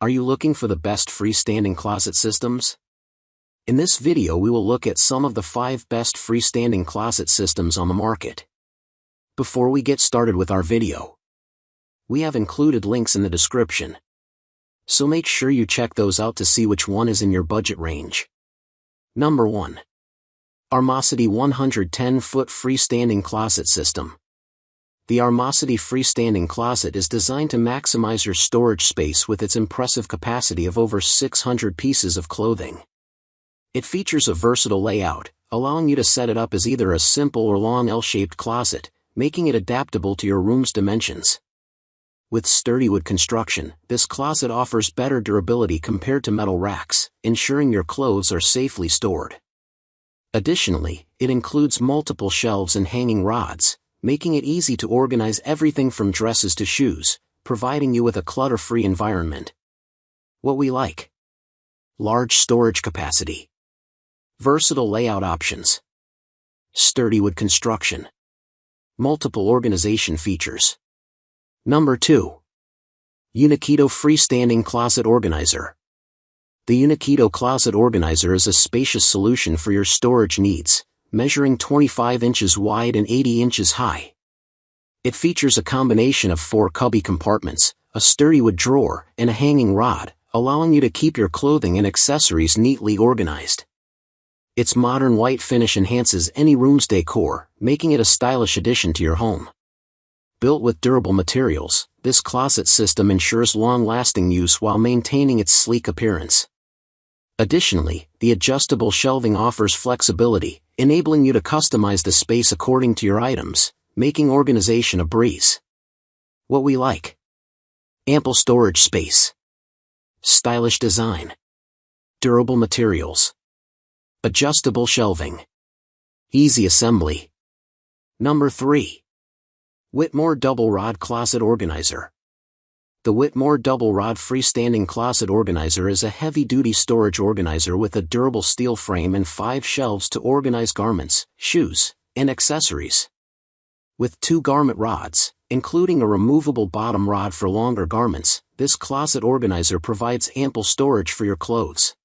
Are you looking for the best freestanding closet systems? In this video we will look at some of the 5 best freestanding closet systems on the market. Before we get started with our video, we have included links in the description, so make sure you check those out to see which one is in your budget range. Number 1. Armocity 110-foot freestanding closet system. The Armocity freestanding closet is designed to maximize your storage space with its impressive capacity of over 600 pieces of clothing. It features a versatile layout, allowing you to set it up as either a simple or long L-shaped closet, making it adaptable to your room's dimensions. With sturdy wood construction, this closet offers better durability compared to metal racks, ensuring your clothes are safely stored. Additionally, it includes multiple shelves and hanging rods, making it easy to organize everything from dresses to shoes, providing you with a clutter-free environment. What we like: large storage capacity, versatile layout options, sturdy wood construction, multiple organization features. Number 2. Unikito Freestanding Closet Organizer. The Unikito Closet Organizer is a spacious solution for your storage needs, measuring 25 inches wide and 80 inches high. It features a combination of 4 cubby compartments, a sturdy wood drawer, and a hanging rod, allowing you to keep your clothing and accessories neatly organized. Its modern white finish enhances any room's decor, making it a stylish addition to your home. Built with durable materials, this closet system ensures long-lasting use while maintaining its sleek appearance. Additionally, the adjustable shelving offers flexibility, enabling you to customize the space according to your items, making organization a breeze. What we like: ample storage space, stylish design, durable materials, adjustable shelving, easy assembly. Number 3. Whitmor Double Rod Closet Organizer. The Whitmor Double Rod Freestanding Closet Organizer is a heavy-duty storage organizer with a durable steel frame and 5 shelves to organize garments, shoes, and accessories. With 2 garment rods, including a removable bottom rod for longer garments, this closet organizer provides ample storage for your clothes.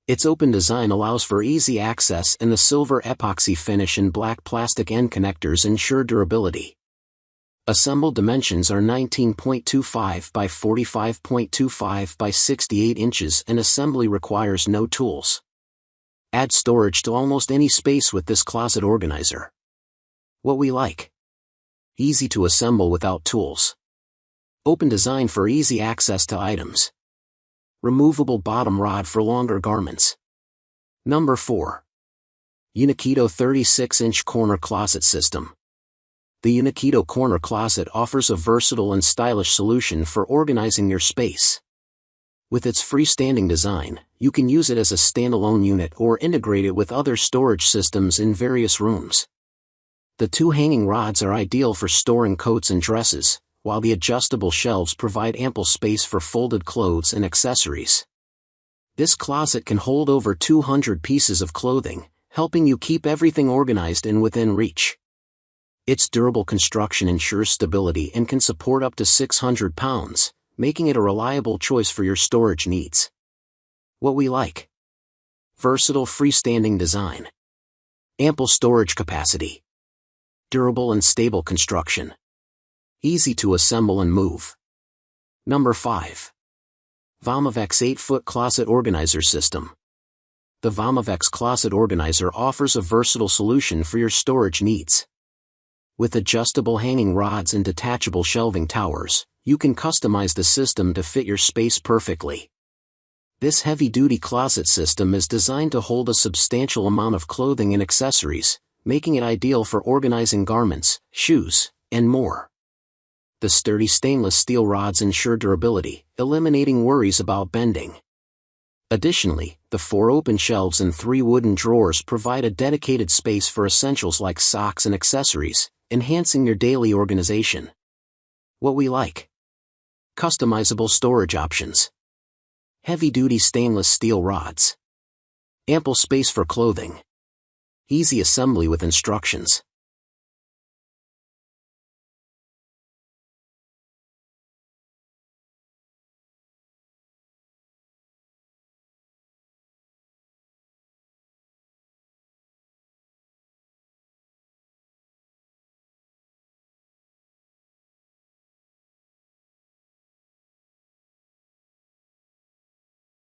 Its open design allows for easy access, and the silver epoxy finish and black plastic end connectors ensure durability. Assembled dimensions are 19.25 by 45.25 by 68 inches and assembly requires no tools. Add storage to almost any space with this closet organizer. What we like: easy to assemble without tools. Open design for easy access to items. Removable bottom rod for longer garments. Number 4. Unikito 36-inch Corner Closet System. The Unikito Corner Closet offers a versatile and stylish solution for organizing your space. With its freestanding design, you can use it as a standalone unit or integrate it with other storage systems in various rooms. The 2 hanging rods are ideal for storing coats and dresses, while the adjustable shelves provide ample space for folded clothes and accessories. This closet can hold over 200 pieces of clothing, helping you keep everything organized and within reach. Its durable construction ensures stability and can support up to 600 pounds, making it a reliable choice for your storage needs. What we like: versatile freestanding design, ample storage capacity, durable and stable construction, easy to assemble and move. Number 5. Vomavex 8-foot Closet Organizer System. The Vomavex Closet Organizer offers a versatile solution for your storage needs. With adjustable hanging rods and detachable shelving towers, you can customize the system to fit your space perfectly. This heavy-duty closet system is designed to hold a substantial amount of clothing and accessories, making it ideal for organizing garments, shoes, and more. The sturdy stainless steel rods ensure durability, eliminating worries about bending. Additionally, the 4 open shelves and 3 wooden drawers provide a dedicated space for essentials like socks and accessories, enhancing your daily organization. What we like: customizable storage options, heavy-duty stainless steel rods, ample space for clothing, easy assembly with instructions.